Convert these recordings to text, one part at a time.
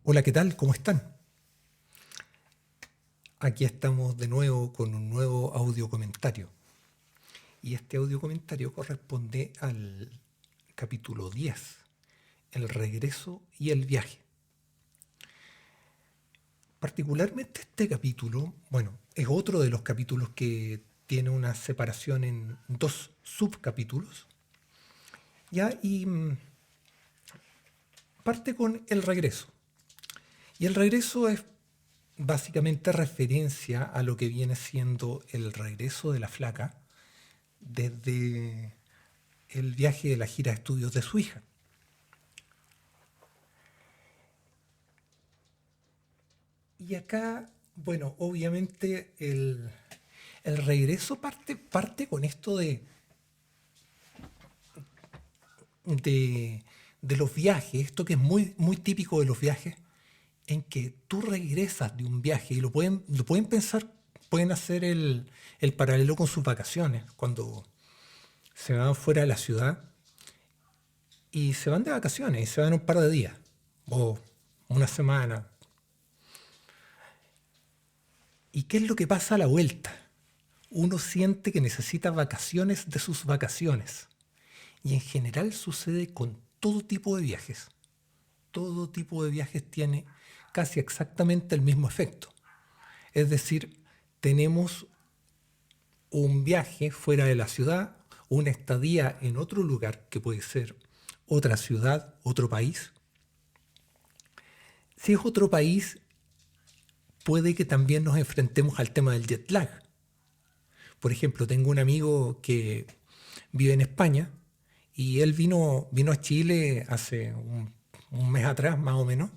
Hola, ¿qué tal? ¿Cómo están? Aquí estamos de nuevo con un nuevo audio comentario. Y este audio comentario corresponde al capítulo 10, el regreso y el viaje. Particularmente este capítulo, bueno, es otro de los capítulos que tiene una separación en dos subcapítulos, ¿ya? Y parte con el regreso. Y el regreso es básicamente referencia a lo que viene siendo el regreso de la flaca desde el viaje de la gira de estudios de su hija. Y acá, bueno, obviamente el regreso parte con esto de, de los viajes, esto que es muy, muy típico de los viajes, en que tú regresas de un viaje y lo pueden pensar, pueden hacer el paralelo con sus vacaciones, cuando se van fuera de la ciudad y se van de vacaciones y se van un par de días o una semana. ¿Y qué es lo que pasa a la vuelta? Uno siente que necesita vacaciones de sus vacaciones. Y en general sucede con todo tipo de viajes. Todo tipo de viajes tiene casi exactamente el mismo efecto. Es decir, tenemos un viaje fuera de la ciudad, una estadía en otro lugar que puede ser otra ciudad, otro país. Si es otro país, puede que también nos enfrentemos al tema del jet lag. Por ejemplo, tengo un amigo que vive en España y él vino a Chile hace un mes atrás, más o menos,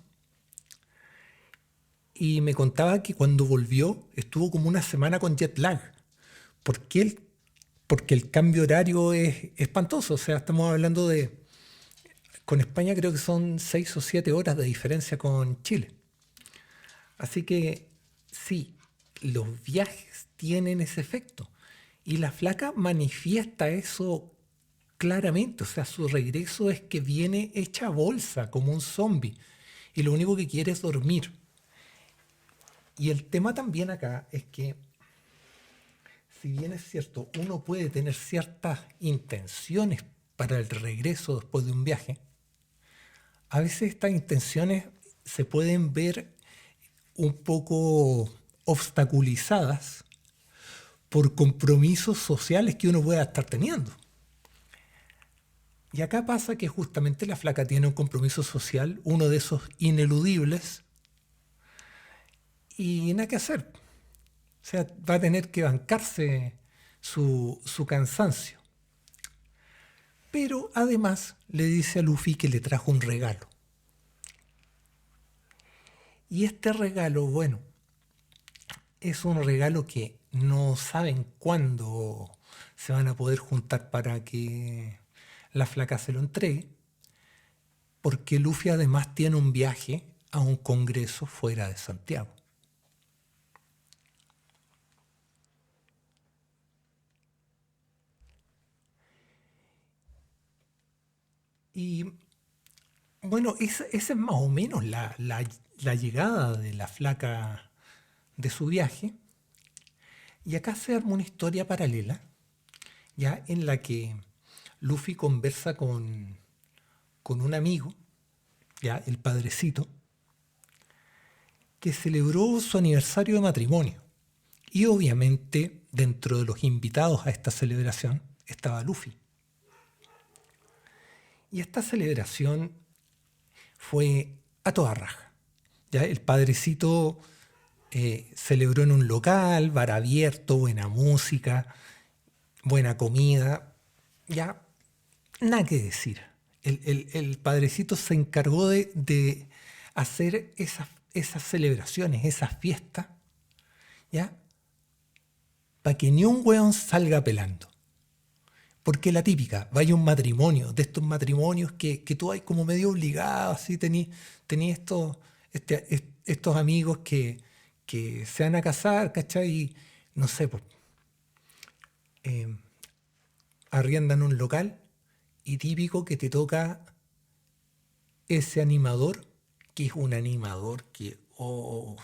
y me contaba que cuando volvió estuvo como una semana con jet lag. ¿Por qué porque el cambio horario es espantoso? O sea, estamos hablando de, con España creo que son 6 o 7 horas de diferencia con Chile. Así que sí, los viajes tienen ese efecto. Y la flaca manifiesta eso claramente. O sea, su regreso es que viene hecha bolsa, como un zombie. Y lo único que quiere es dormir. Y el tema también acá es que, si bien es cierto, uno puede tener ciertas intenciones para el regreso después de un viaje, a veces estas intenciones se pueden ver un poco obstaculizadas por compromisos sociales que uno pueda estar teniendo. Y acá pasa que justamente la flaca tiene un compromiso social, uno de esos ineludibles, y nada que hacer. O sea, va a tener que bancarse su cansancio. Pero además le dice a Luffy que le trajo un regalo. Y este regalo, bueno, es un regalo que no saben cuándo se van a poder juntar para que la flaca se lo entregue, porque Luffy además tiene un viaje a un congreso fuera de Santiago. Y bueno, esa es más o menos la llegada de la flaca de su viaje. Y acá se arma una historia paralela, ya en la que Luffy conversa con un amigo, ya el padrecito, que celebró su aniversario de matrimonio. Y obviamente, dentro de los invitados a esta celebración estaba Luffy. Y esta celebración fue a toda raja. Ya el padrecito celebró en un local, bar abierto, buena música, buena comida. Ya, nada que decir. El padrecito se encargó de hacer esas celebraciones, esas fiestas, ¿ya? Para que ni un weón salga pelando. Porque la típica, vaya un matrimonio, de estos matrimonios que tú hay como medio obligado, así tení estos amigos que se van a casar, ¿cachai? Y no sé, pues, eh, arriendan un local y típico que te toca ese animador que es un animador que, oh,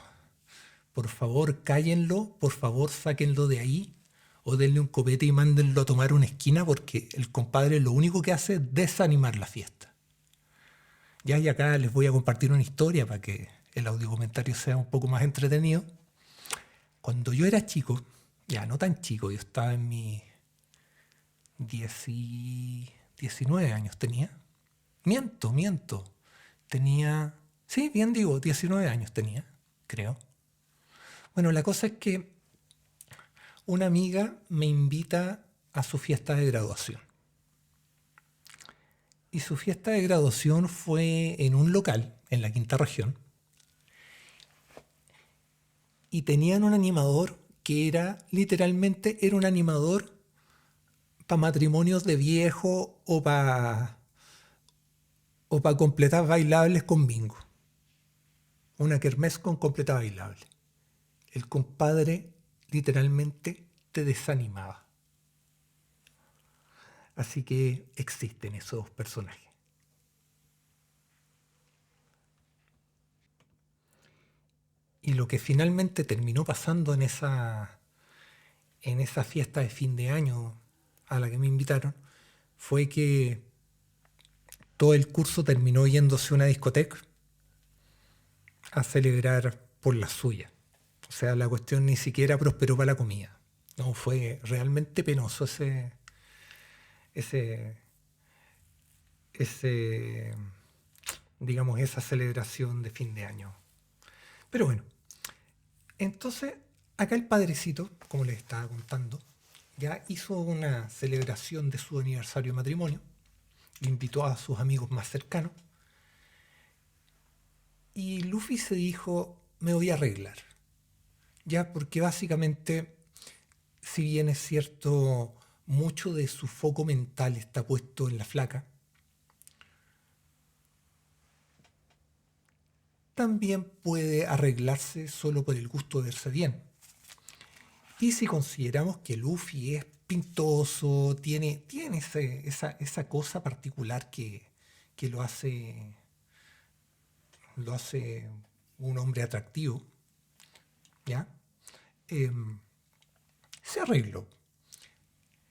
por favor, cállenlo, por favor, sáquenlo de ahí, o denle un copete y mándenlo a tomar una esquina, porque el compadre lo único que hace es desanimar la fiesta. Ya, y acá les voy a compartir una historia para que el audio comentario sea un poco más entretenido. Cuando yo era chico, ya no tan chico, yo estaba en mis 19 años tenía. Miento. Tenía, sí, bien digo, 19 años tenía, creo. Bueno, la cosa es que una amiga me invita a su fiesta de graduación. Y su fiesta de graduación fue en un local, en la quinta región. Y tenían un animador que era, literalmente, era un animador para matrimonios de viejo o para completar bailables con bingo. Una kermés con completa bailable. El compadre literalmente te desanimaba. Así que existen esos personajes. Y lo que finalmente terminó pasando en esa fiesta de fin de año a la que me invitaron fue que todo el curso terminó yéndose a una discoteca a celebrar por la suya. O sea, la cuestión ni siquiera prosperó para la comida. No, fue realmente penoso ese, ese, digamos, esa celebración de fin de año. Pero bueno, entonces acá el padrecito, como les estaba contando, ya hizo una celebración de su aniversario de matrimonio, invitó a sus amigos más cercanos y Luffy se dijo, me voy a arreglar, ya porque básicamente, si bien es cierto, mucho de su foco mental está puesto en la flaca, también puede arreglarse solo por el gusto de verse bien. Y si consideramos que Luffy es pintoso, tiene esa cosa particular que lo hace un hombre atractivo, ¿ya? Em, Se arregló.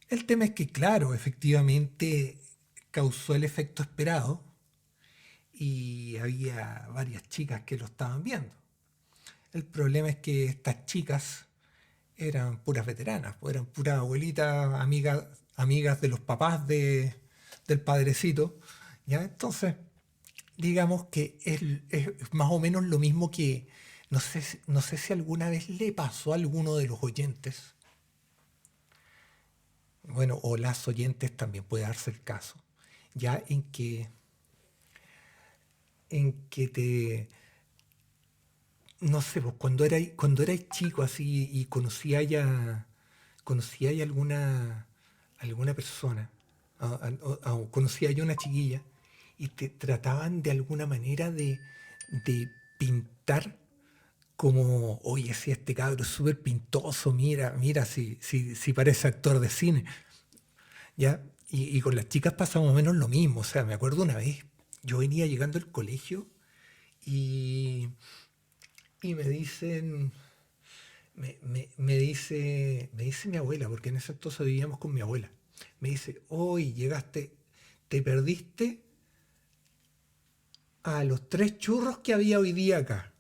El tema es que, claro, efectivamente causó el efecto esperado y había varias chicas que lo estaban viendo. El problema es que estas chicas eran puras veteranas, pues eran puras abuelitas, amigas de los papás del padrecito, ¿ya? Entonces, digamos que es más o menos lo mismo que, no sé si alguna vez le pasó a alguno de los oyentes, bueno, o las oyentes también puede darse el caso, ya en que no sé, pues cuando erais chico así y conocía ya alguna persona, o conocía yo una chiquilla, y te trataban de alguna manera de pintar como, oye, si este cabro es súper pintoso, mira, si parece actor de cine, ¿ya? Y con las chicas pasa más o menos lo mismo, o sea, me acuerdo una vez, yo venía llegando al colegio y, y me dice mi abuela, porque en ese entonces vivíamos con mi abuela, me dice, hoy llegaste, te perdiste a los 3 churros que había hoy día acá.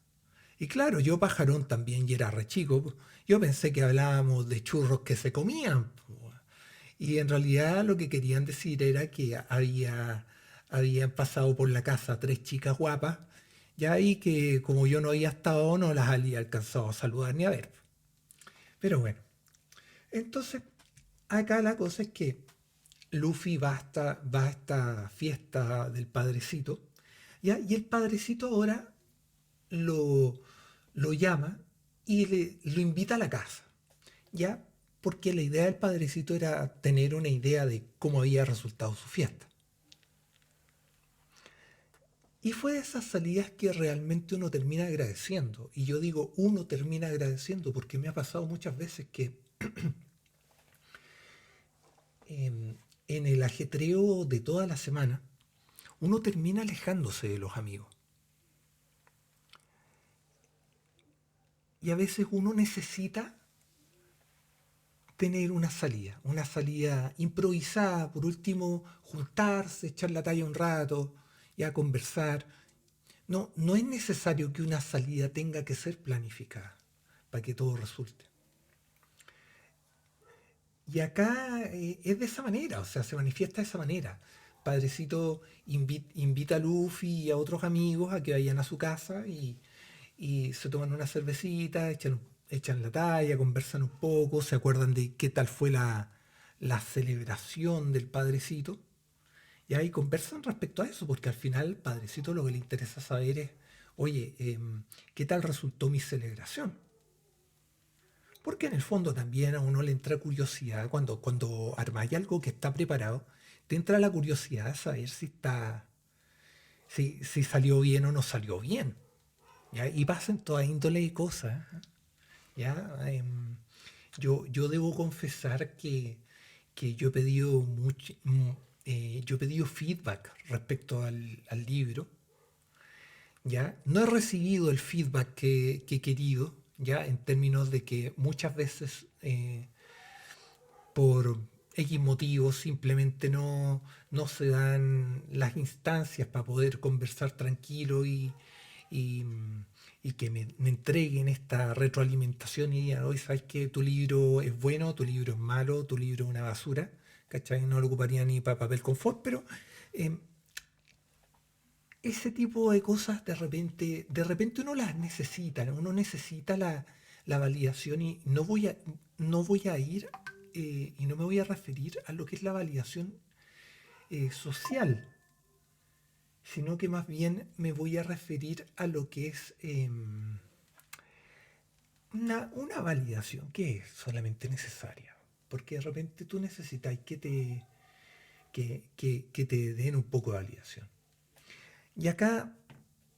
Y claro, yo pajarón también y era re chico, po. Yo pensé que hablábamos de churros que se comían, po. Y en realidad lo que querían decir era que habían pasado por la casa 3 chicas guapas, ya y que como yo no había estado, no las había alcanzado a saludar ni a ver. Pero bueno, entonces acá la cosa es que Luffy va a esta fiesta del padrecito, ¿ya? Y el padrecito ahora lo, lo llama y lo invita a la casa, ¿ya? Porque la idea del padrecito era tener una idea de cómo había resultado su fiesta. Y fue de esas salidas que realmente uno termina agradeciendo. Y yo digo, uno termina agradeciendo porque me ha pasado muchas veces que en el ajetreo de toda la semana, uno termina alejándose de los amigos. y a veces uno necesita tener una salida improvisada, por último, juntarse, echar la talla un rato, ya conversar. No, no es necesario que una salida tenga que ser planificada para que todo resulte. Y acá es de esa manera, o sea, se manifiesta de esa manera. Padrecito invita a Luffy y a otros amigos a que vayan a su casa y se toman una cervecita, echan la talla, conversan un poco, se acuerdan de qué tal fue la celebración del padrecito. Y ahí conversan respecto a eso, porque al final, padrecito, lo que le interesa saber es, oye, ¿qué tal resultó mi celebración? Porque en el fondo también a uno le entra curiosidad cuando armáis algo que está preparado, te entra la curiosidad de saber si salió bien o no salió bien. ¿Ya? Y pasan toda índole de cosas. ¿Ya? Yo debo confesar que yo he pedido feedback respecto al libro. ¿Ya? No he recibido el feedback que he querido, ¿ya? En términos de que muchas veces por X motivos simplemente no se dan las instancias para poder conversar tranquilo y, y que me entreguen esta retroalimentación y digan, oye, ¿sabes que tu libro es bueno, tu libro es malo, tu libro es una basura? ¿Cachai? No lo ocuparía ni para papel confort, pero eh, ese tipo de cosas de repente uno las necesita, ¿no? Uno necesita la validación y no voy a ir y no me voy a referir a lo que es la validación social, sino que más bien me voy a referir a lo que es una validación que es solamente necesaria, porque de repente tú necesitas que te den un poco de validación. Y acá,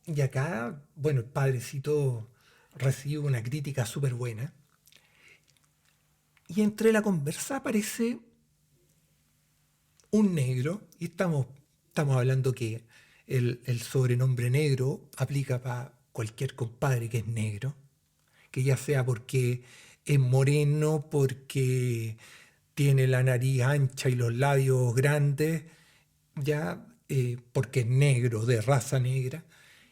y acá, bueno, el padrecito recibe una crítica súper buena. Y entre la conversa aparece un negro. Y estamos hablando que el sobrenombre negro aplica para cualquier compadre que es negro. Que ya sea porque es moreno, porque tiene la nariz ancha y los labios grandes, ya porque es negro, de raza negra.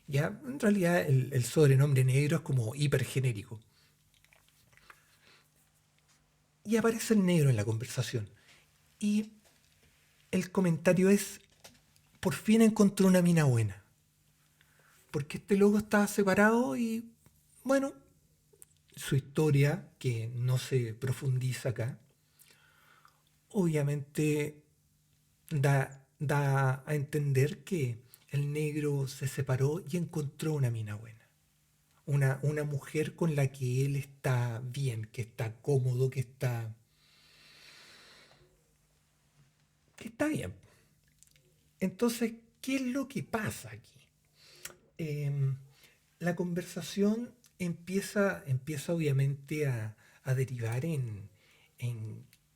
Ya, en realidad el sobrenombre negro es como hipergenérico. Y aparece el negro en la conversación. Y el comentario es, por fin encontré una mina buena. Porque este loco estaba separado y, bueno, su historia, que no se profundiza acá, obviamente da a entender que el negro se separó y encontró una mina buena. Una mujer con la que él está bien, que está cómodo, que está bien. Entonces, ¿qué es lo que pasa aquí? Em, la conversación empieza obviamente a derivar en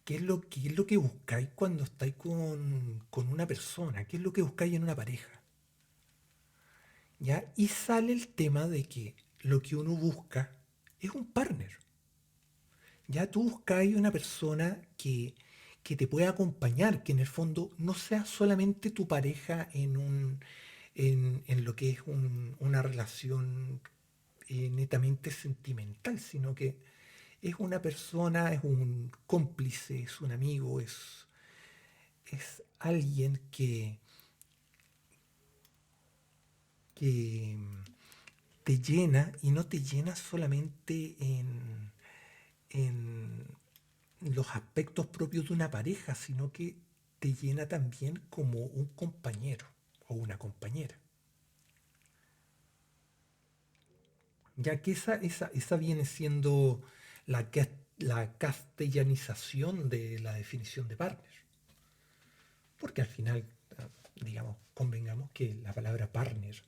qué es lo que buscáis cuando estáis con una persona, qué es lo que buscáis en una pareja. ¿Ya? Y sale el tema de que lo que uno busca es un partner. Ya tú buscáis una persona que te pueda acompañar, que en el fondo no sea solamente tu pareja en lo que es una relación netamente sentimental, sino que es una persona, es un cómplice, es un amigo, es alguien que te llena y no te llena solamente en los aspectos propios de una pareja, sino que te llena también como un compañero o una compañera. Ya que esa viene siendo la castellanización de la definición de partner. Porque al final, digamos, convengamos que la palabra partner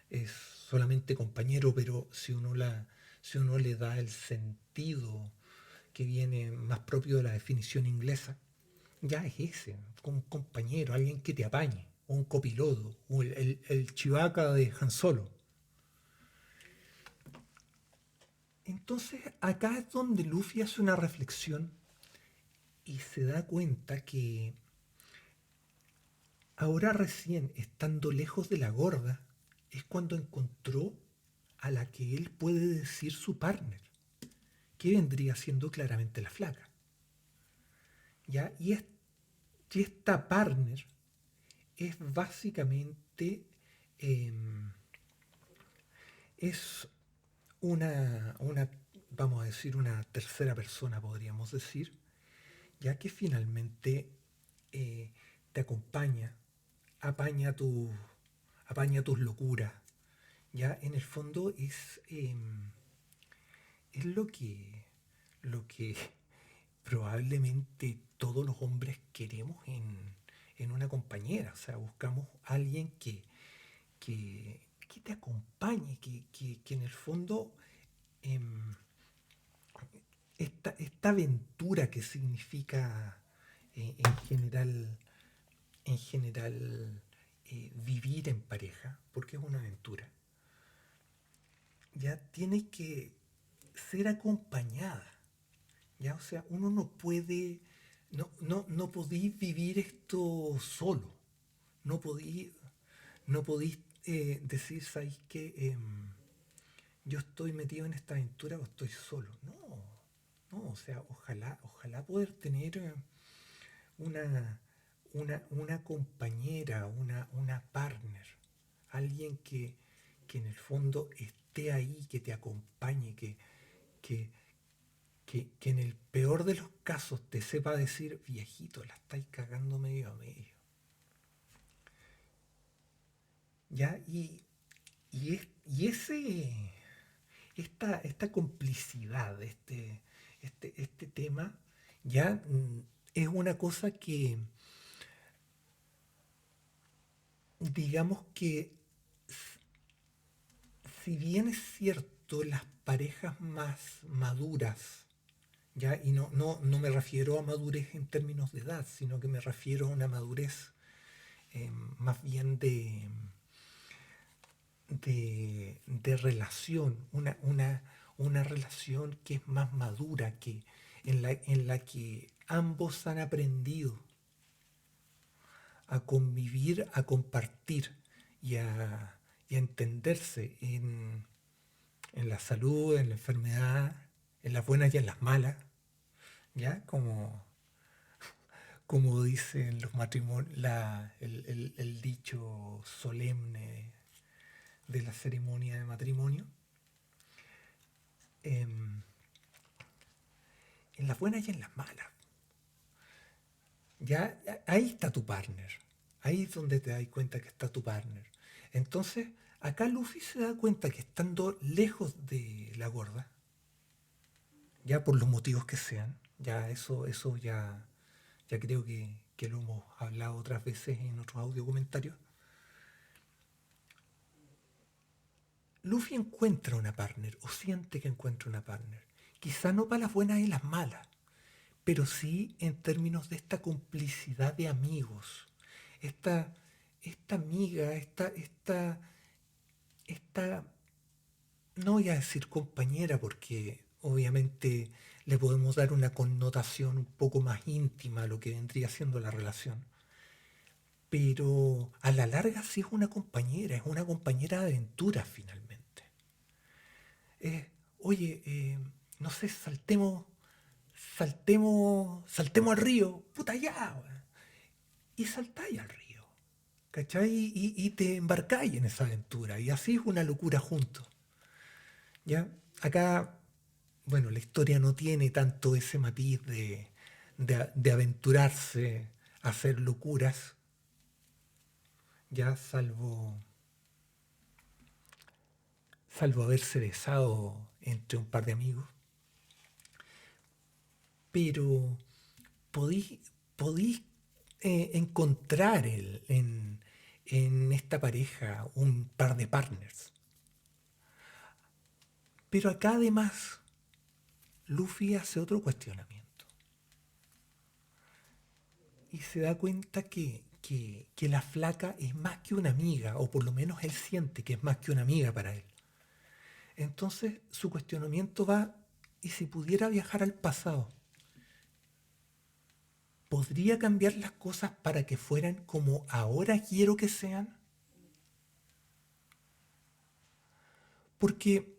es solamente compañero, pero si uno le da el sentido que viene más propio de la definición inglesa, ya es ese, como un compañero, alguien que te apañe, o un copiloto, o el Chewbacca de Han Solo. Entonces acá es donde Luffy hace una reflexión y se da cuenta que ahora recién, estando lejos de la gorda, es cuando encontró a la que él puede decir su partner, que vendría siendo claramente la flaca. ¿Ya? Y esta partner es básicamente eh, es vamos a decir, una tercera persona, podríamos decir, ya que finalmente eh, te acompaña, apaña, tu, apaña tus locuras. Ya en el fondo es lo que probablemente todos los hombres queremos en una compañera. O sea, buscamos a alguien que te acompañe, que en el fondo em, esta aventura que significa en general, vivir en pareja, porque es una aventura, ya tiene que ser acompañada. Ya, o sea, uno no puede, no podéis vivir esto solo. No podéis, no podéis decir, ¿sabéis qué? Yo estoy metido en esta aventura o estoy solo. No, no, o sea, ojalá poder tener una, una compañera, una partner, alguien que en el fondo esté ahí, que te acompañe, que, que en el peor de los casos te sepa decir, viejito, la estáis cagando medio a medio. ¿Ya? Y esta complicidad, este tema, ya es una cosa que, digamos que, si bien es cierto, las parejas más maduras, ya, y no me refiero a madurez en términos de edad, sino que me refiero a una madurez más bien de relación, una relación que es más madura, en la que ambos han aprendido a convivir, a compartir y a entenderse en la salud, en la enfermedad, en las buenas y en las malas, ¿ya? Como dicen los matrimonios, el dicho solemne de la ceremonia de matrimonio. em, en las buenas y en las malas. Ya ahí está tu partner. Ahí es donde te das cuenta que está tu partner. Entonces, acá Luffy se da cuenta que estando lejos de la gorda, ya por los motivos que sean, ya eso ya creo que lo hemos hablado otras veces en otros audio comentarios, Luffy encuentra una partner o siente que encuentra una partner. Quizá no para las buenas y las malas, pero sí en términos de esta complicidad de amigos, esta, esta amiga, esta, no voy a decir compañera porque obviamente le podemos dar una connotación un poco más íntima a lo que vendría siendo la relación, pero a la larga sí es una compañera de aventura finalmente. Oye, no sé, saltemos al río, puta ya, weón. Y saltáis al río, ¿cachai? Y te embarcáis en esa aventura, y así es una locura juntos, ¿ya? Acá, bueno, la historia no tiene tanto ese matiz de aventurarse a hacer locuras, ya salvo haberse besado entre un par de amigos, pero podéis encontrar en esta pareja un par de partners. Pero acá además Luffy hace otro cuestionamiento y se da cuenta que la flaca es más que una amiga, o por lo menos él siente que es más que una amiga para él. Entonces su cuestionamiento va, ¿y si pudiera viajar al pasado? ¿Podría cambiar las cosas para que fueran como ahora quiero que sean? Porque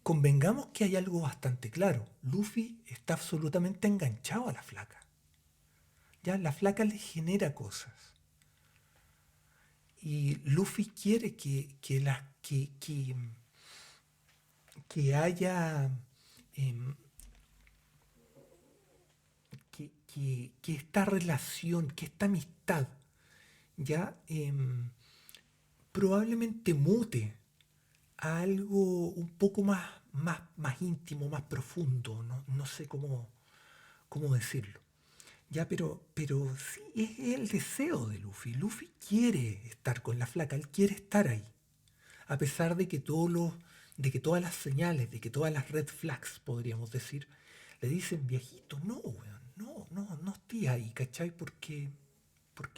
convengamos que hay algo bastante claro. Luffy está absolutamente enganchado a la flaca. Ya la flaca le genera cosas. Y Luffy quiere que haya em, que esta relación, que esta amistad ya probablemente mute a algo un poco más íntimo, más profundo, no sé cómo decirlo. Ya, pero sí, es el deseo de Luffy. Luffy quiere estar con la flaca, él quiere estar ahí. A pesar de que todas las señales, de que todas las red flags, podríamos decir, le dicen, viejito, no, weón, no estés ahí, ¿cachai? ¿Por qué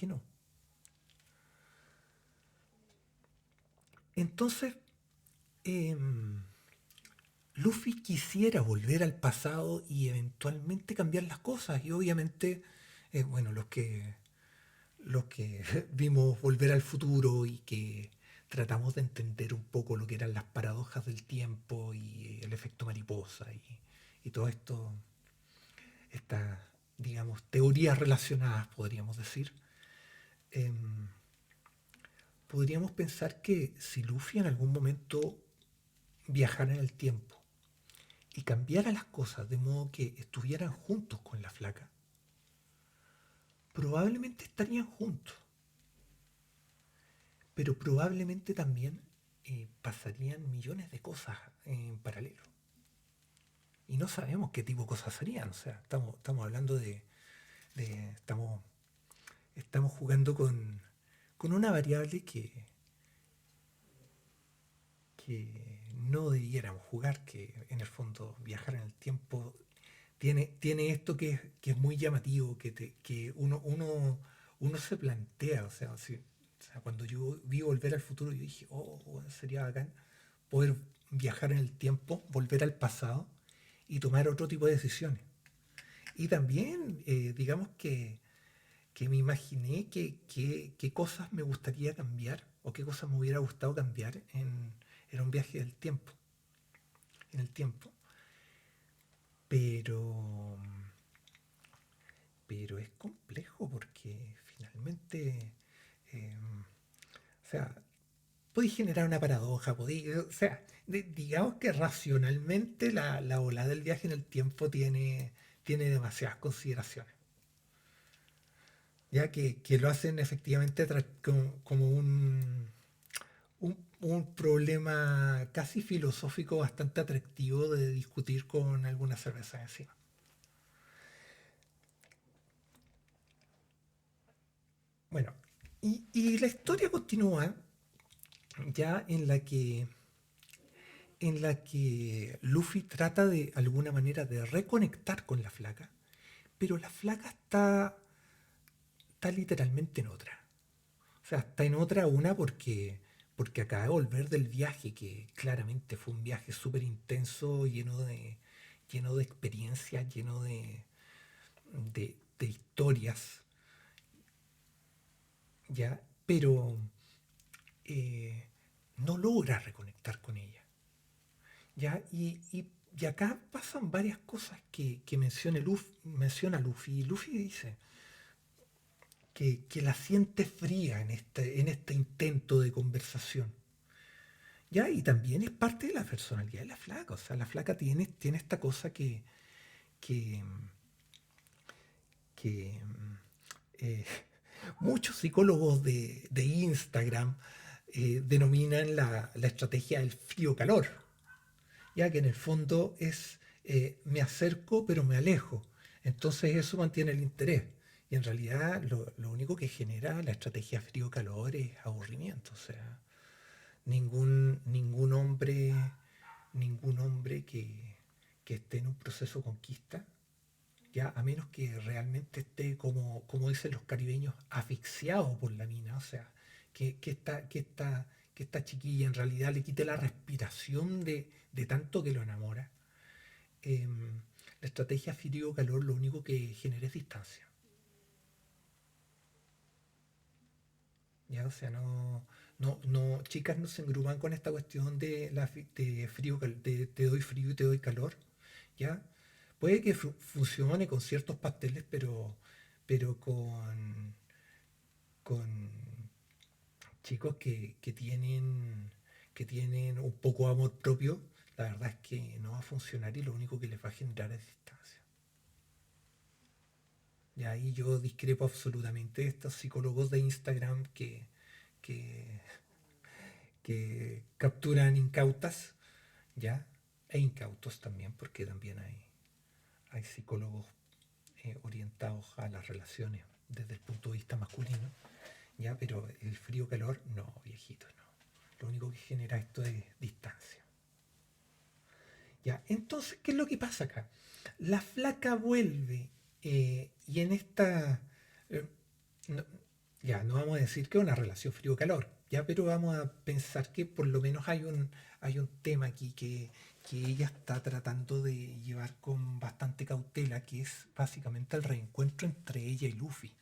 no? Entonces, em, Luffy quisiera volver al pasado y eventualmente cambiar las cosas. Y obviamente, bueno, los que vimos Volver al Futuro y que tratamos de entender un poco lo que eran las paradojas del tiempo y el efecto mariposa y todo esto, estas, digamos, teorías relacionadas, podríamos decir, em, podríamos pensar que si Luffy en algún momento viajara en el tiempo y cambiara las cosas de modo que estuvieran juntos con la flaca, probablemente estarían juntos, pero probablemente también pasarían millones de cosas en paralelo. Y no sabemos qué tipo de cosas serían. O sea, estamos hablando de estamos jugando con una variable que no debiéramos jugar, que en el fondo viajar en el tiempo tiene esto que es muy llamativo, que uno se plantea, o sea, cuando yo vi Volver al Futuro, yo dije, oh, bueno, sería bacán poder viajar en el tiempo, volver al pasado y tomar otro tipo de decisiones. Y también, digamos que me imaginé qué cosas me gustaría cambiar o qué cosas me hubiera gustado cambiar en un viaje del tiempo, en el tiempo. Pero, pero es complejo porque finalmente, eh, o sea, podéis generar una paradoja, o sea, digamos que racionalmente la ola del viaje en el tiempo tiene demasiadas consideraciones, ya que lo hacen efectivamente como un problema casi filosófico bastante atractivo de discutir con alguna cerveza encima. Bueno, y la historia continúa ya en la que Luffy trata de alguna manera de reconectar con la flaca, pero la flaca está literalmente en otra. O sea, está en otra porque acaba de volver del viaje, que claramente fue un viaje súper intenso, lleno de experiencias, lleno de historias, ¿ya? Pero eh, no logra reconectar con ella. ¿Ya? Y acá pasan varias cosas que menciona Luffy. Y Luffy dice que la siente fría en este intento de conversación. ¿Ya? Y también es parte de la personalidad de la flaca. O sea, la flaca tiene esta cosa que, que eh, muchos psicólogos de Instagram denominan la estrategia del frío-calor. Ya que en el fondo es me acerco pero me alejo. Entonces eso mantiene el interés. Y en realidad lo único que genera la estrategia frío-calor es aburrimiento. O sea, ningún hombre que esté en un proceso de conquista, ya a menos que realmente esté, como dicen los caribeños, asfixiado por la mina, o sea, que, que está, que está, que esta chiquilla en realidad le quite la respiración de tanto que lo enamora, la estrategia frío-calor lo único que genera es distancia. ¿Ya? O sea, chicas no se engrupan con esta cuestión de frío, de te doy frío y te doy calor, ¿ya? Puede que funcione con ciertos pasteles, pero con chicos que tienen un poco de amor propio, la verdad es que no va a funcionar y lo único que les va a generar es distancia. Y ahí yo discrepo absolutamente de estos psicólogos de Instagram que, que capturan incautas, ¿ya? E incautos también, porque también hay psicólogos orientados a las relaciones desde el punto de vista masculino, ¿ya? Pero el frío-calor, no, viejito, no. Lo único que genera esto es distancia. ¿Ya? Entonces, ¿qué es lo que pasa acá? La flaca vuelve y en esta... eh, no, ya, no vamos a decir que es una relación frío-calor, ya, pero vamos a pensar que por lo menos hay un tema aquí que ella está tratando de llevar con bastante cautela, que es básicamente el reencuentro entre ella y Luffy.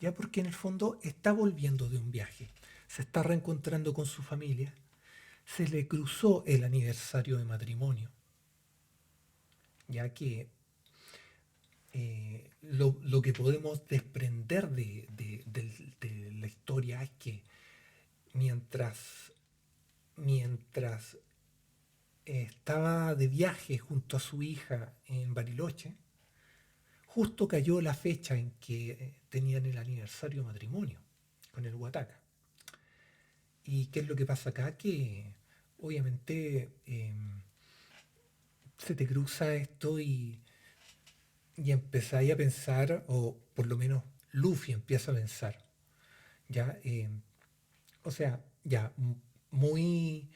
Ya porque en el fondo está volviendo de un viaje, se está reencontrando con su familia, se le cruzó el aniversario de matrimonio, ya que lo que podemos desprender de la historia es que mientras estaba de viaje junto a su hija en Bariloche, justo cayó la fecha en que tenían el aniversario de matrimonio con el Huataca. ¿Y qué es lo que pasa acá? Que obviamente se te cruza esto y empezáis a pensar, o por lo menos Luffy empieza a pensar, ya, o sea, ya, muy,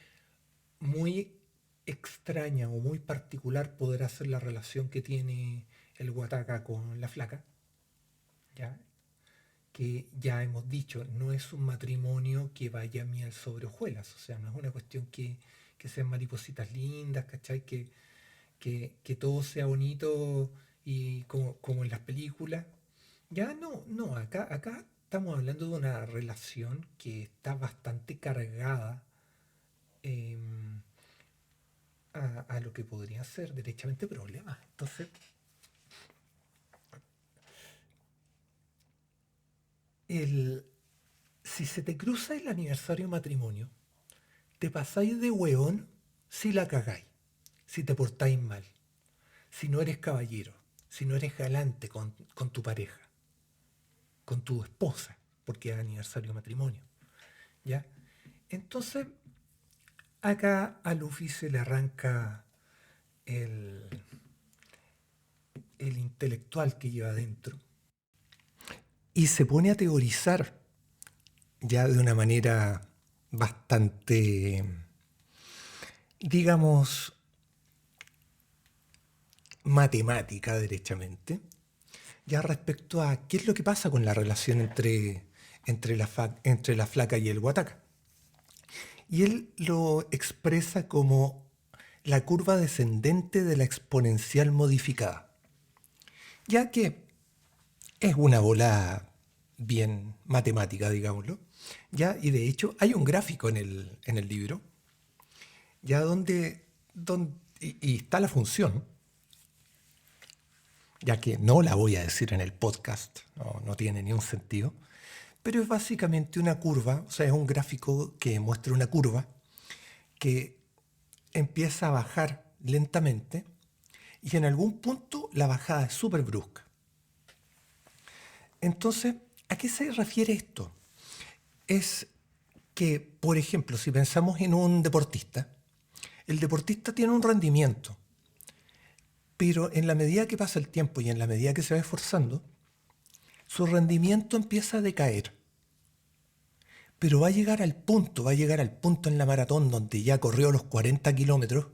muy extraña o muy particular podrá ser la relación que tiene el Wataka con la flaca, ya, que ya hemos dicho, no es un matrimonio que vaya a miel sobre hojuelas, o sea, no es una cuestión que sean maripositas lindas, ¿cachai? Que todo sea bonito y como en las películas. Ya no, acá estamos hablando de una relación que está bastante cargada em, a lo que podrían ser derechamente problemas. Entonces, el, si se te cruza el aniversario de matrimonio, te pasáis de hueón si la cagáis, si te portáis mal, si no eres caballero, si no eres galante con tu pareja, con tu esposa, porque es aniversario de matrimonio, ¿ya? Entonces, acá a Luffy se le arranca el, el intelectual que lleva adentro y se pone a teorizar ya de una manera bastante, digamos, matemática derechamente, ya respecto a qué es lo que pasa con la relación entre la flaca y el Wataka. Y él lo expresa como la curva descendente de la exponencial modificada, ya que es una bola bien matemática, digámoslo. Ya, y de hecho hay un gráfico en el libro, ya y está la función, ya que no la voy a decir en el podcast, no tiene ni un sentido, pero es básicamente una curva, o sea, es un gráfico que muestra una curva que empieza a bajar lentamente y en algún punto la bajada es súper brusca. Entonces, ¿a qué se refiere esto? Es que, por ejemplo, si pensamos en un deportista, el deportista tiene un rendimiento, pero en la medida que pasa el tiempo y en la medida que se va esforzando, su rendimiento empieza a decaer. Pero va a llegar al punto en la maratón donde ya corrió los 40 kilómetros,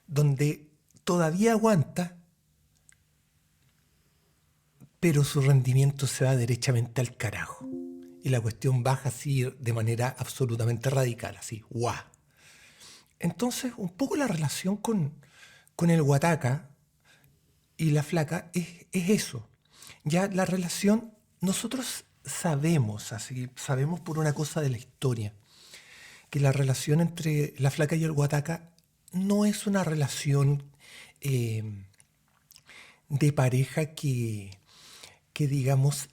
donde todavía aguanta, pero su rendimiento se va derechamente al carajo. y la cuestión baja así de manera absolutamente radical, así, ¡guau! Entonces, un poco la relación con el Guataca y la flaca es eso. Ya la relación, nosotros sabemos, así, sabemos por una cosa de la historia, que la relación entre la flaca y el Guataca no es una relación eh, de pareja que, digamos,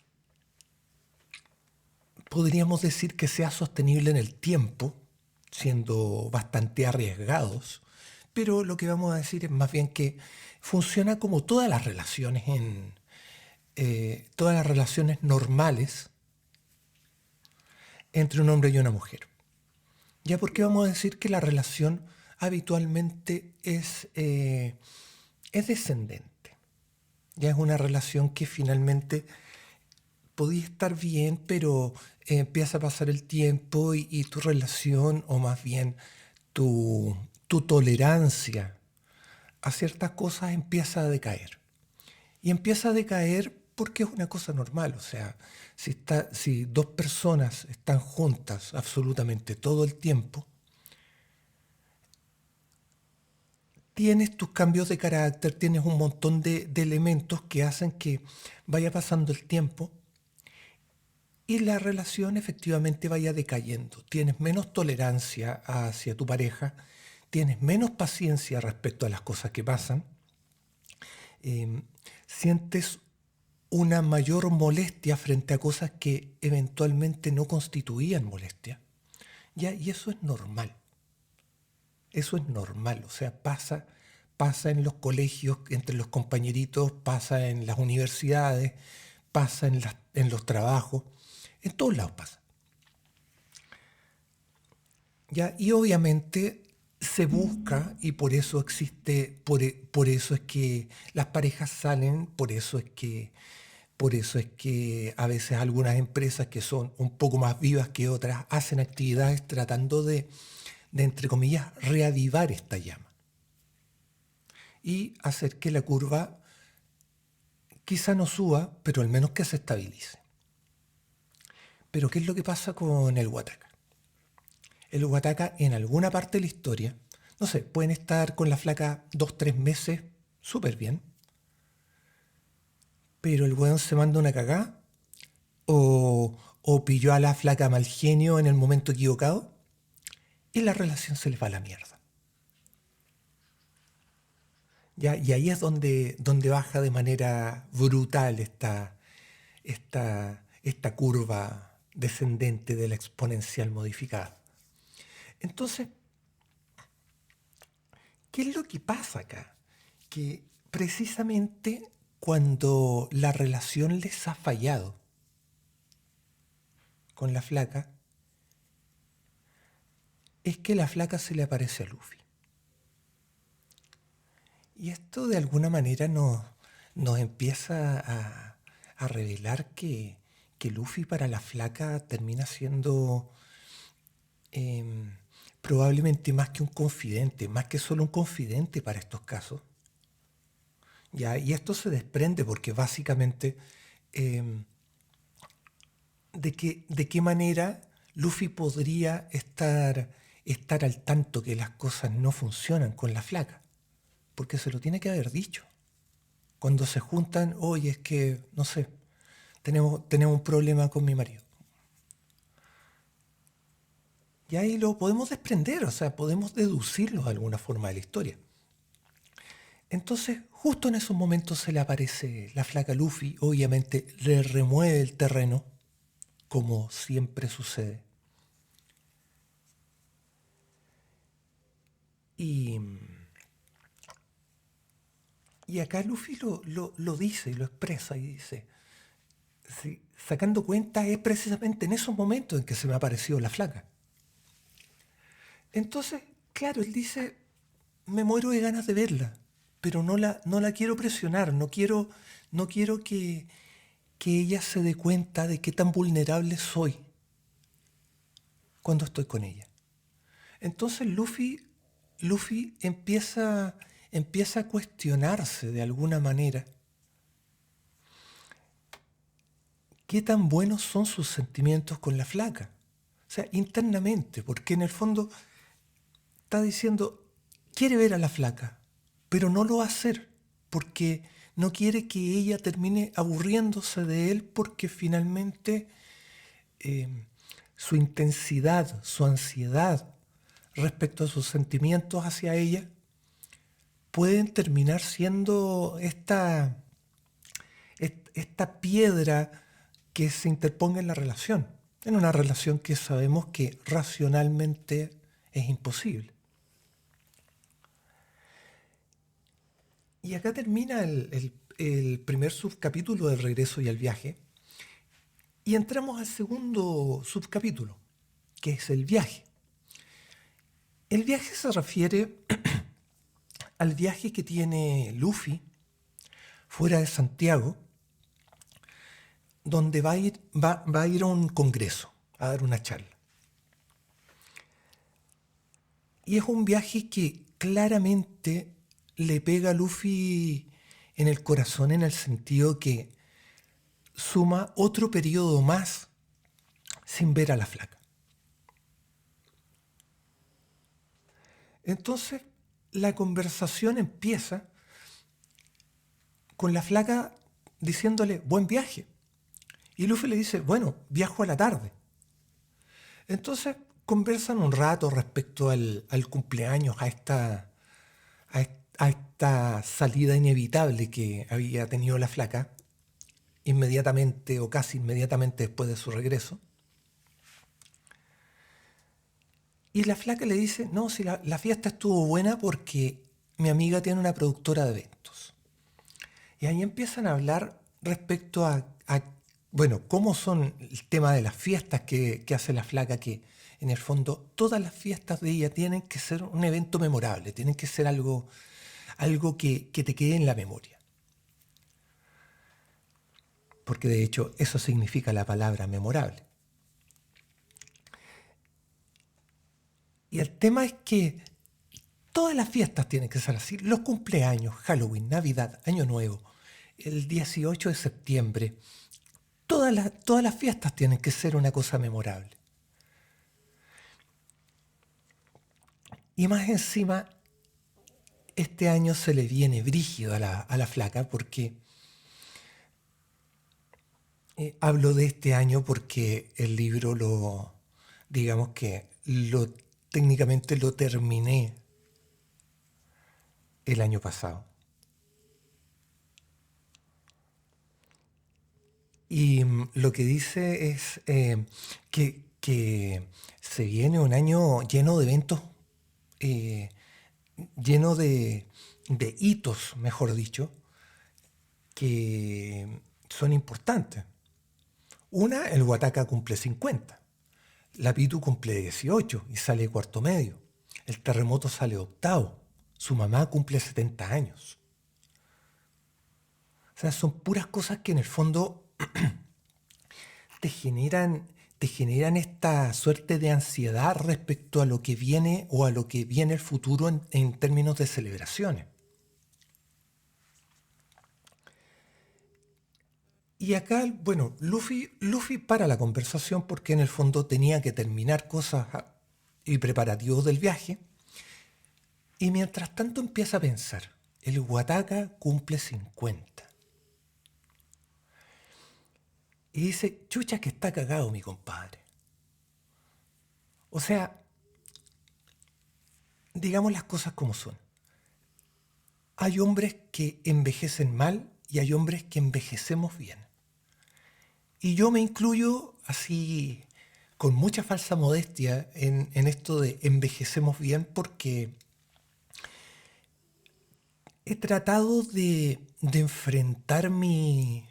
podríamos decir que sea sostenible en el tiempo, siendo bastante arriesgados, pero lo que vamos a decir es más bien que funciona como todas las relaciones todas las relaciones normales entre un hombre y una mujer. Ya porque vamos a decir que la relación habitualmente es descendente. Ya es una relación que finalmente podía estar bien, pero empieza a pasar el tiempo y tu relación, o más bien tu tolerancia a ciertas cosas empieza a decaer. Y empieza a decaer porque es una cosa normal. O sea, si dos personas están juntas absolutamente todo el tiempo, tienes tus cambios de carácter, tienes un montón de elementos que hacen que vaya pasando el tiempo y la relación efectivamente vaya decayendo. Tienes menos tolerancia hacia tu pareja, tienes menos paciencia respecto a las cosas que pasan, eh, sientes una mayor molestia frente a cosas que eventualmente no constituían molestia. ¿Ya? Y eso es normal. Eso es normal. O sea, pasa en los colegios, entre los compañeritos, pasa en las universidades, pasa en los trabajos. En todos lados pasa. ¿Ya? Y obviamente se busca, y por eso existe, por eso es que las parejas salen, por eso es que a veces algunas empresas que son un poco más vivas que otras hacen actividades tratando de entre comillas, reavivar esta llama y hacer que la curva quizá no suba, pero al menos que se estabilice. Pero ¿qué es lo que pasa con el Huataca? El Huataca en alguna parte de la historia, no sé, pueden estar con la flaca 2, 3 meses, súper bien, pero el weón se manda una cagá o pilló a la flaca mal genio en el momento equivocado y la relación se les va a la mierda. ¿Ya? Y ahí es donde baja de manera brutal esta curva descendente de la exponencial modificada. Entonces, ¿qué es lo que pasa acá? Que precisamente cuando la relación les ha fallado con la flaca, es que la flaca se le aparece a Luffy. Y esto de alguna manera nos empieza a revelar que Luffy para la flaca termina siendo em, probablemente más que un confidente, más que solo un confidente para estos casos. ¿Ya? Y esto se desprende porque básicamente em, de qué manera Luffy podría estar al tanto que las cosas no funcionan con la flaca, porque se lo tiene que haber dicho. Cuando se juntan, oye, es que, no sé, tenemos un problema con mi marido. Y ahí lo podemos desprender, o sea, podemos deducirlo de alguna forma de la historia. Entonces, justo en esos momentos se le aparece la flaca Luffy, obviamente le remueve el terreno, como siempre sucede. Y, y acá Luffy lo dice y lo expresa y dice, sí, sacando cuenta es precisamente en esos momentos en que se me apareció la flaca. Entonces, claro, él dice, me muero de ganas de verla, pero no la quiero presionar, no quiero que ella se dé cuenta de qué tan vulnerable soy cuando estoy con ella. Entonces Luffy empieza a cuestionarse de alguna manera qué tan buenos son sus sentimientos con la flaca. O sea, internamente, porque en el fondo está diciendo, quiere ver a la flaca, pero no lo va a hacer, porque no quiere que ella termine aburriéndose de él, porque finalmente eh, su intensidad, su ansiedad respecto a sus sentimientos hacia ella pueden terminar siendo esta piedra que se interponga en una relación que sabemos que racionalmente es imposible. Y acá termina el primer subcapítulo del regreso y el viaje, y entramos al segundo subcapítulo, que es el viaje. El viaje se refiere al viaje que tiene Luffy fuera de Santiago, donde va a ir a un congreso, a dar una charla. Y es un viaje que claramente le pega a Luffy en el corazón, en el sentido que suma otro periodo más sin ver a la flaca. Entonces, la conversación empieza con la flaca diciéndole buen viaje. Y Luffy le dice, bueno, viajo a la tarde. Entonces conversan un rato respecto al cumpleaños, a esta salida inevitable que había tenido la flaca inmediatamente o casi inmediatamente después de su regreso. Y la flaca le dice, no, si la fiesta estuvo buena porque mi amiga tiene una productora de eventos. Y ahí empiezan a hablar respecto bueno, cómo son el tema de las fiestas que hace la flaca, que en el fondo todas las fiestas de ella tienen que ser un evento memorable, tienen que ser algo que te quede en la memoria. Porque de hecho eso significa la palabra memorable. Y el tema es que todas las fiestas tienen que ser así. Los cumpleaños, Halloween, Navidad, Año Nuevo, el 18 de septiembre. Todas las fiestas tienen que ser una cosa memorable. Y más encima, este año se le viene brígido a la flaca porque hablo de este año porque el libro digamos que técnicamente lo terminé el año pasado. Y lo que dice es que se viene un año lleno de eventos, eh, lleno de hitos, mejor dicho, que son importantes. Una, el Wataka cumple 50, la Pitu cumple 18 y sale cuarto medio, el terremoto sale octavo, su mamá cumple 70 años. O sea, son puras cosas que en el fondo te generan esta suerte de ansiedad respecto a lo que viene o a lo que viene el futuro en términos de celebraciones. Y acá, bueno, Luffy para la conversación porque en el fondo tenía que terminar cosas y preparativos del viaje. Y mientras tanto empieza a pensar, el Wataka cumple 50. Y dice, chucha que está cagado mi compadre. O sea, digamos las cosas como son. Hay hombres que envejecen mal y hay hombres que envejecemos bien. Y yo me incluyo así con mucha falsa modestia en esto de envejecemos bien porque he tratado de enfrentar mi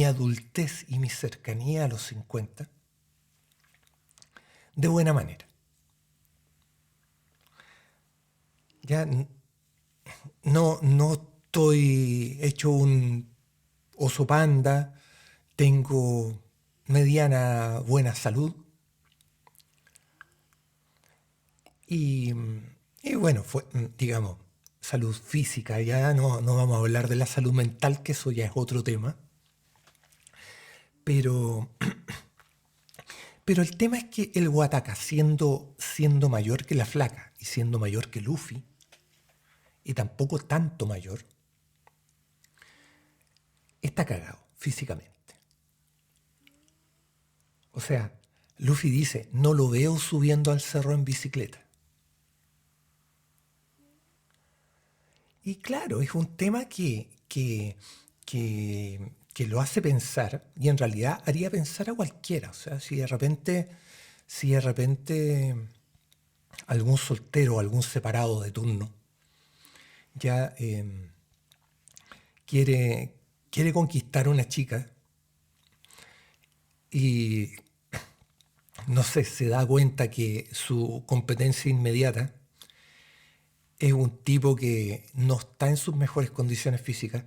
adultez y mi cercanía a los 50 de buena manera. Ya no estoy hecho un oso panda, tengo mediana buena salud y, y bueno, digamos, salud física, ya no vamos a hablar de la salud mental, que eso ya es otro tema, Pero, pero el tema es que el Wataka, siendo mayor que la flaca y siendo mayor que Luffy, y tampoco tanto mayor, está cagado físicamente. O sea, Luffy dice, no lo veo subiendo al cerro en bicicleta. Y claro, es un tema que lo hace pensar y en realidad haría pensar a cualquiera. O sea, si de repente algún soltero o algún separado de turno ya quiere, quiere conquistar a una chica y no sé, se da cuenta que su competencia inmediata es un tipo que no está en sus mejores condiciones físicas,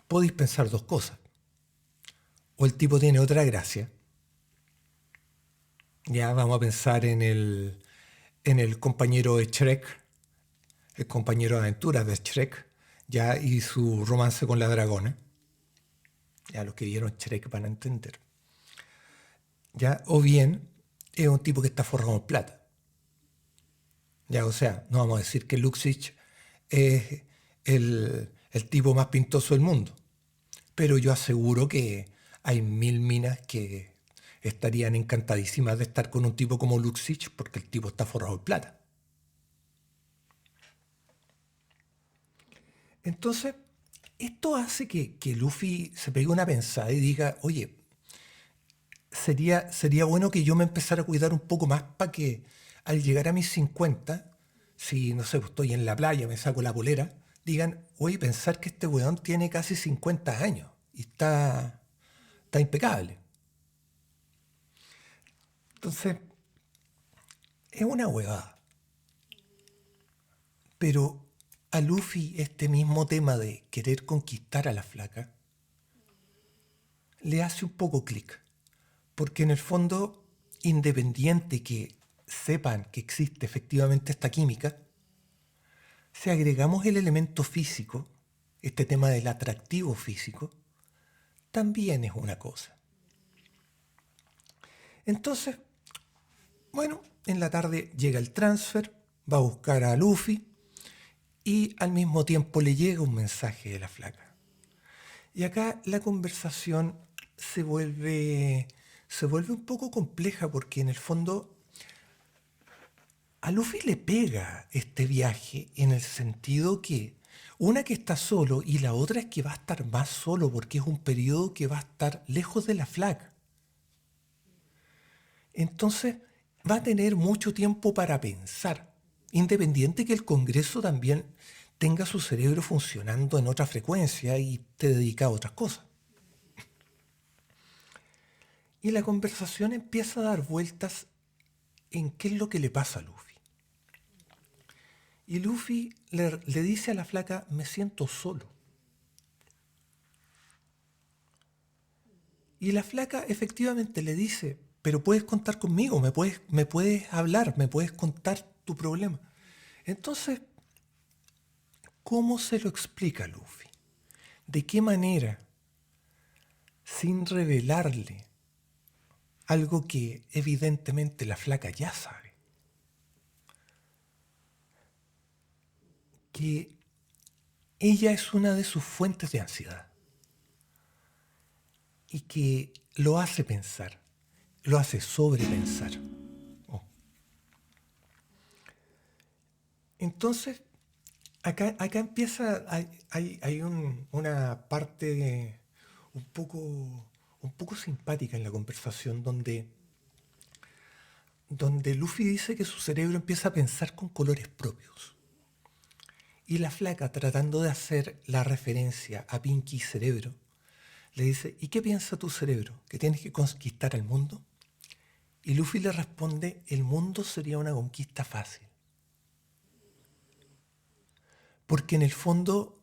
podéis pensar dos cosas. O el tipo tiene otra gracia, ya vamos a pensar en el compañero de Shrek, el compañero de aventuras de Shrek, ya y su romance con la dragona. Ya los que vieron Shrek van a entender. Ya, o bien es un tipo que está forrado en plata. Ya, o sea, no vamos a decir que Luxich es el tipo más pintoso del mundo, pero yo aseguro que hay mil minas que estarían encantadísimas de estar con un tipo como Luxich porque el tipo está forrado en plata. Entonces, esto hace que Luffy se pegue una pensada y diga, oye, sería bueno que yo me empezara a cuidar un poco más para que al llegar a mis 50, si no sé, pues, estoy en la playa, me saco la polera, digan, oye, pensar que este weón tiene casi 50 años y está impecable. Entonces, es una huevada. Pero a Luffy este mismo tema de querer conquistar a la flaca le hace un poco clic. Porque en el fondo, independiente que sepan que existe efectivamente esta química, si agregamos el elemento físico, este tema del atractivo físico, también es una cosa. Entonces, bueno, en la tarde llega el transfer, va a buscar a Luffy y al mismo tiempo le llega un mensaje de la flaca. Y acá la conversación se vuelve un poco compleja porque en el fondo a Luffy le pega este viaje en el sentido que una que está solo y la otra es que va a estar más solo porque es un periodo que va a estar lejos de la flaca. Entonces va a tener mucho tiempo para pensar, independiente que el Congreso también tenga su cerebro funcionando en otra frecuencia y te dedica a otras cosas. Y la conversación empieza a dar vueltas en qué es lo que le pasa a Luffy. Y Luffy le dice a la flaca, me siento solo. Y la flaca efectivamente le dice, pero puedes contar conmigo, me puedes hablar, me puedes contar tu problema. Entonces, ¿cómo se lo explica Luffy? ¿De qué manera, sin revelarle algo que evidentemente la flaca ya sabe, que ella es una de sus fuentes de ansiedad y que lo hace pensar, lo hace sobrepensar? Oh. Entonces, acá empieza, hay una parte un poco, un poco simpática en la conversación donde Luffy dice que su cerebro empieza a pensar con colores propios. Y la flaca, tratando de hacer la referencia a Pinky Cerebro, le dice, ¿y qué piensa tu cerebro? ¿Que tienes que conquistar al mundo? Y Luffy le responde, el mundo sería una conquista fácil. Porque en el fondo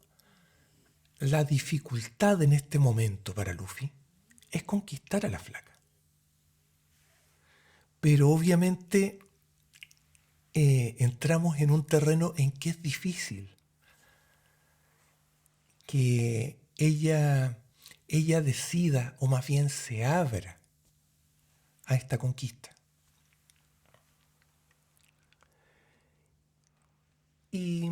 la dificultad en este momento para Luffy es conquistar a la flaca. Pero obviamente entramos en un terreno en que es difícil que ella ella decida, o más bien se abra a esta conquista. Y,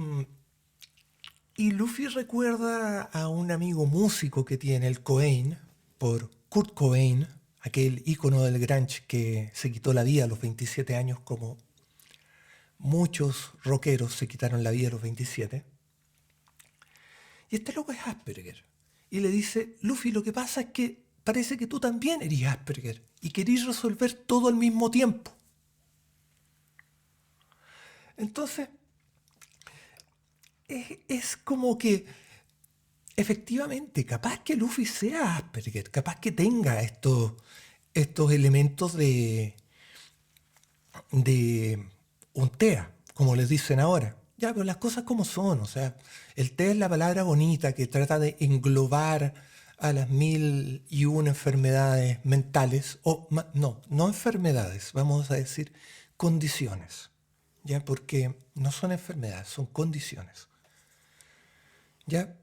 y Luffy recuerda a un amigo músico que tiene, el Cobain, por Kurt Cobain, aquel ícono del grunge que se quitó la vida a los 27 años, como muchos rockeros se quitaron la vida a los 27. Y este loco es Asperger. Y le dice, Luffy, lo que pasa es que parece que tú también eres Asperger y querís resolver todo al mismo tiempo. Entonces, es como que efectivamente, capaz que Luffy sea Asperger, capaz que tenga estos elementos de un TEA, como les dicen ahora. Ya, pero las cosas como son, o sea, el TEA es la palabra bonita que trata de englobar a las 1001 enfermedades mentales, o no enfermedades, vamos a decir condiciones, ya, porque no son enfermedades, son condiciones. Ya,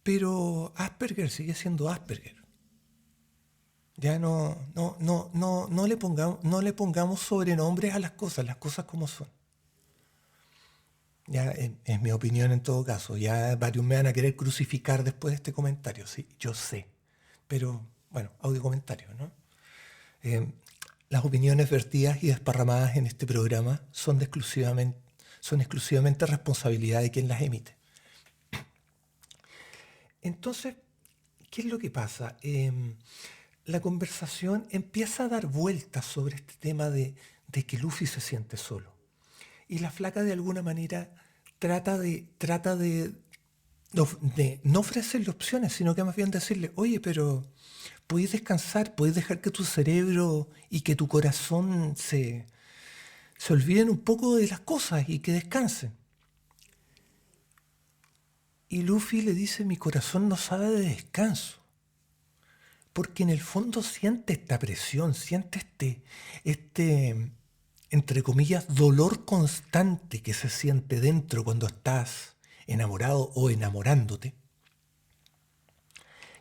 pero Asperger sigue siendo Asperger. Ya no le pongamos sobrenombres a las cosas como son. Ya es mi opinión en todo caso. Ya varios me van a querer crucificar después de este comentario, sí, yo sé. Pero bueno, audio comentario, ¿no? Eh, las opiniones vertidas y desparramadas en este programa son exclusivamente responsabilidad de quien las emite. Entonces, ¿qué es lo que pasa? La conversación empieza a dar vueltas sobre este tema de que Luffy se siente solo. Y la flaca de alguna manera trata de no ofrecerle opciones, sino que más bien decirle, oye, pero podéis descansar, podéis dejar que tu cerebro y que tu corazón se olviden un poco de las cosas y que descansen. Y Luffy le dice, mi corazón no sabe de descanso. Porque en el fondo siente esta presión, siente entre comillas, dolor constante que se siente dentro cuando estás enamorado o enamorándote.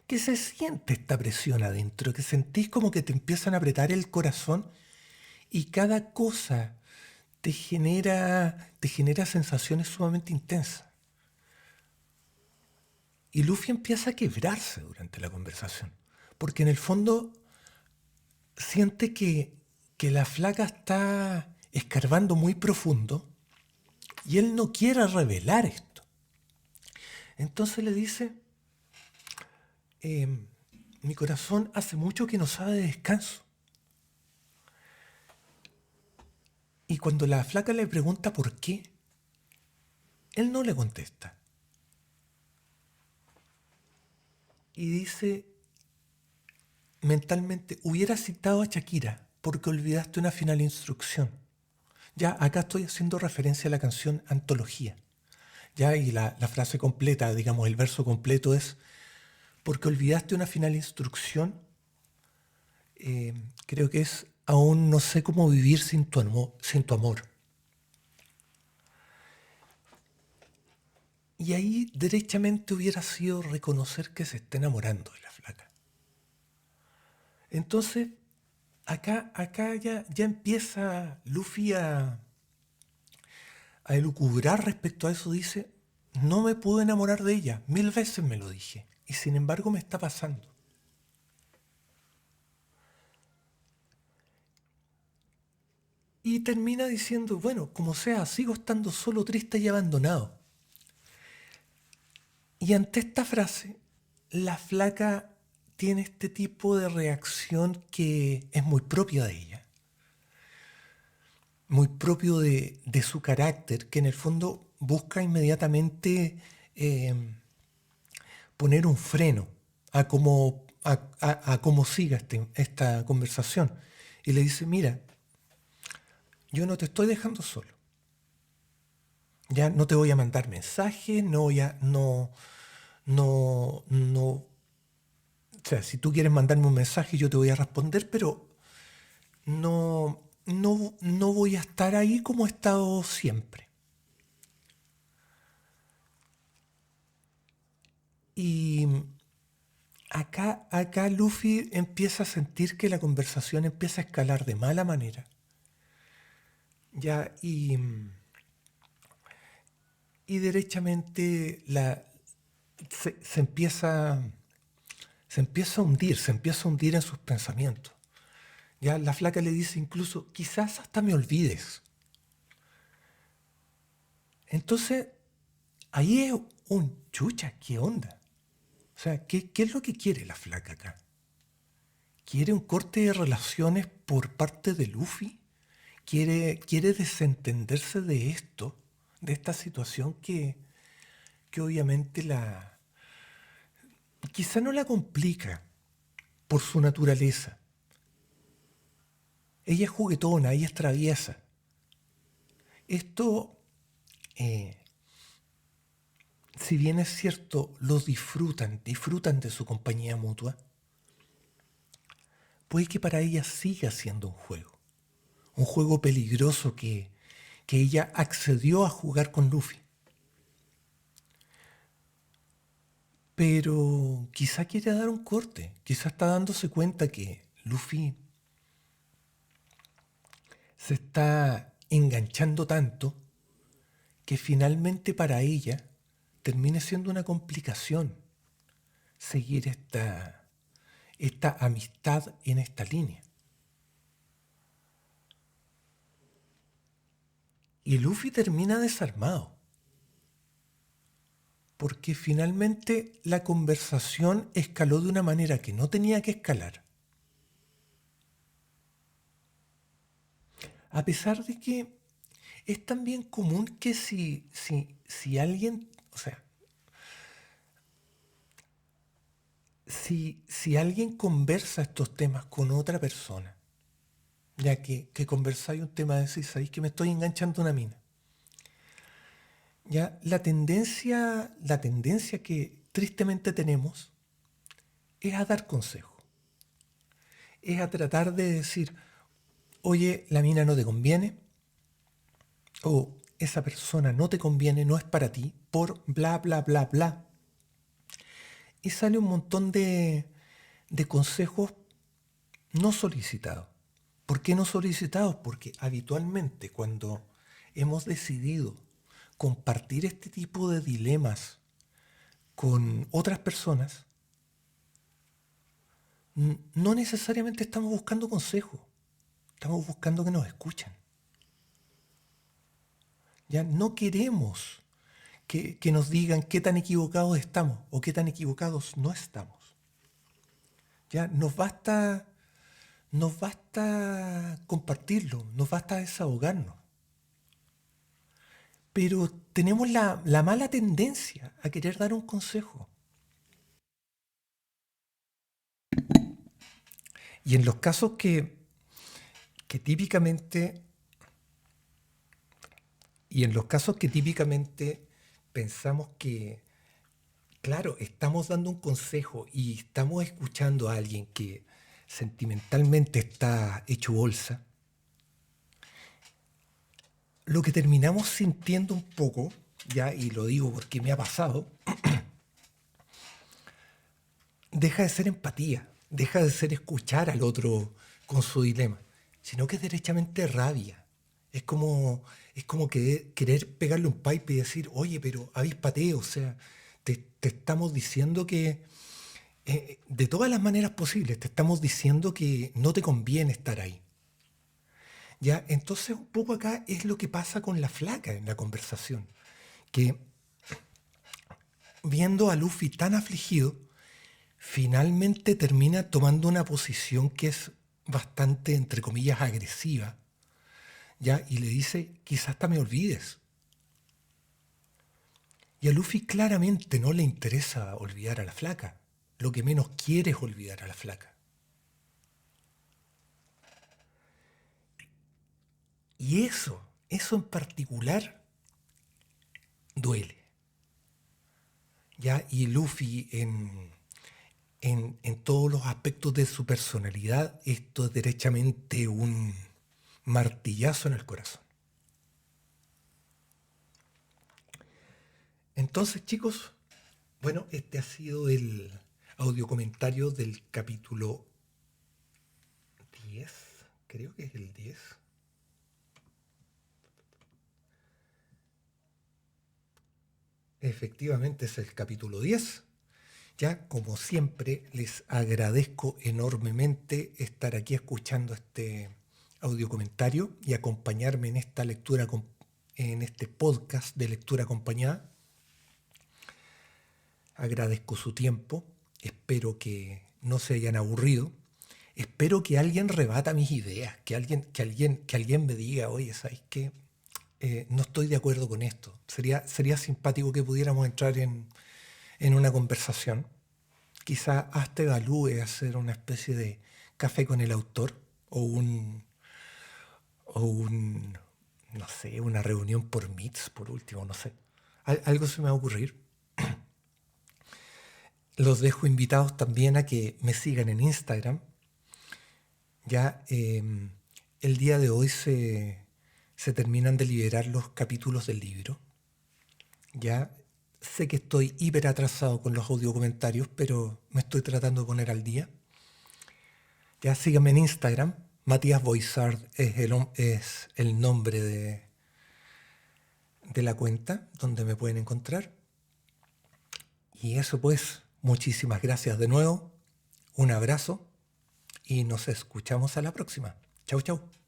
Que se siente esta presión adentro, que sentís como que te empiezan a apretar el corazón y cada cosa te genera sensaciones sumamente intensas. Y Luffy empieza a quebrarse durante la conversación, porque en el fondo siente que la flaca está escarbando muy profundo y él no quiere revelar esto. Entonces le dice, mi corazón hace mucho que no sabe de descanso. Y cuando la flaca le pregunta por qué, él no le contesta. Y dice mentalmente, hubiera citado a Shakira porque olvidaste una final instrucción. Ya acá estoy haciendo referencia a la canción Antología. Ya, y la frase completa, digamos, el verso completo es, porque olvidaste una final instrucción, creo que es, aún no sé cómo vivir sin tu amor. Y ahí derechamente hubiera sido reconocer que se está enamorando de la flaca. Entonces, acá ya empieza Luffy a elucubrar respecto a eso. Dice, no me puedo enamorar de ella, 1000 veces me lo dije, y sin embargo me está pasando. Y termina diciendo, bueno, como sea, sigo estando solo, triste y abandonado. Y ante esta frase, la flaca tiene este tipo de reacción que es muy propia de ella, muy propio de su carácter, que en el fondo busca inmediatamente eh, poner un freno a cómo siga esta conversación. Y le dice, mira, yo no te estoy dejando solo. Ya no te voy a mandar mensajes, no. O sea, si tú quieres mandarme un mensaje, yo te voy a responder, pero no voy a estar ahí como he estado siempre. Y Acá Luffy empieza a sentir que la conversación empieza a escalar de mala manera. Ya, y derechamente se empieza a hundir, se empieza a hundir en sus pensamientos. Ya la flaca le dice incluso, quizás hasta me olvides. Entonces, ahí es un chucha, ¿qué onda? O sea, ¿qué es lo que quiere la flaca acá? ¿Quiere un corte de relaciones por parte de Luffy? ¿Quiere desentenderse de esto, de esta situación que obviamente quizá no la complica por su naturaleza? Ella es juguetona, ella es traviesa. Esto, eh, si bien es cierto, los disfrutan de su compañía mutua, puede que para ella siga siendo un juego peligroso que ella accedió a jugar con Luffy. Pero quizá quiere dar un corte, quizá está dándose cuenta que Luffy se está enganchando tanto que finalmente para ella termine siendo una complicación seguir esta amistad en esta línea. Y Luffy termina desarmado, porque finalmente la conversación escaló de una manera que no tenía que escalar. A pesar de que es también común que si alguien, o sea, si alguien conversa estos temas con otra persona, ya que conversáis un tema de decir, sabéis que me estoy enganchando a una mina. Ya la tendencia que tristemente tenemos es a dar consejo. Es a tratar de decir, oye, la mina no te conviene, o esa persona no te conviene, no es para ti, por bla, bla, bla, bla. Y sale un montón de consejos no solicitados. ¿Por qué no solicitados? Porque habitualmente cuando hemos decidido compartir este tipo de dilemas con otras personas, no necesariamente estamos buscando consejos, estamos buscando que nos escuchen. Ya no queremos que nos digan qué tan equivocados estamos o qué tan equivocados no estamos. Ya nos basta compartirlo, nos basta desahogarnos. Pero tenemos la mala tendencia a querer dar un consejo. Y en los casos que típicamente, y en los casos que típicamente pensamos que, claro, estamos dando un consejo y estamos escuchando a alguien que sentimentalmente está hecho bolsa, lo que terminamos sintiendo un poco, ya, y lo digo porque me ha pasado, deja de ser empatía, deja de ser escuchar al otro con su dilema, sino que es derechamente rabia. Es como querer pegarle un pipe y decir, oye, pero avíspate, o sea, te estamos diciendo que, de todas las maneras posibles, te estamos diciendo que no te conviene estar ahí. Ya, entonces un poco acá es lo que pasa con la flaca en la conversación, que viendo a Luffy tan afligido, finalmente termina tomando una posición que es bastante, entre comillas, agresiva, ¿ya? Y le dice, quizás hasta me olvides. Y a Luffy claramente no le interesa olvidar a la flaca. Lo que menos quiere es olvidar a la flaca. Y eso en particular, duele. ¿Ya? Y Luffy en todos los aspectos de su personalidad, esto es derechamente un martillazo en el corazón. Entonces, chicos, bueno, este ha sido audio comentario del capítulo 10, creo que es el 10. Efectivamente es el capítulo 10. Ya, como siempre, les agradezco enormemente estar aquí escuchando este audio comentario y acompañarme en esta lectura, en este podcast de lectura acompañada. Agradezco su tiempo, espero que no se hayan aburrido, espero que alguien rebata mis ideas, que alguien me diga, oye, ¿sabes qué? No estoy de acuerdo con esto. Sería simpático que pudiéramos entrar en una conversación. Quizá hasta evalúe hacer una especie de café con el autor o un, no sé, una reunión por Meets, por último, no sé. Algo se me va a ocurrir. Los dejo invitados también a que me sigan en Instagram. Ya el día de hoy se terminan de liberar los capítulos del libro. Ya sé que estoy hiper atrasado con los audio comentarios, pero me estoy tratando de poner al día. Ya síganme en Instagram. Matías Boisard es el nombre de la cuenta donde me pueden encontrar. Y eso pues, muchísimas gracias de nuevo. Un abrazo y nos escuchamos a la próxima. Chau, chau.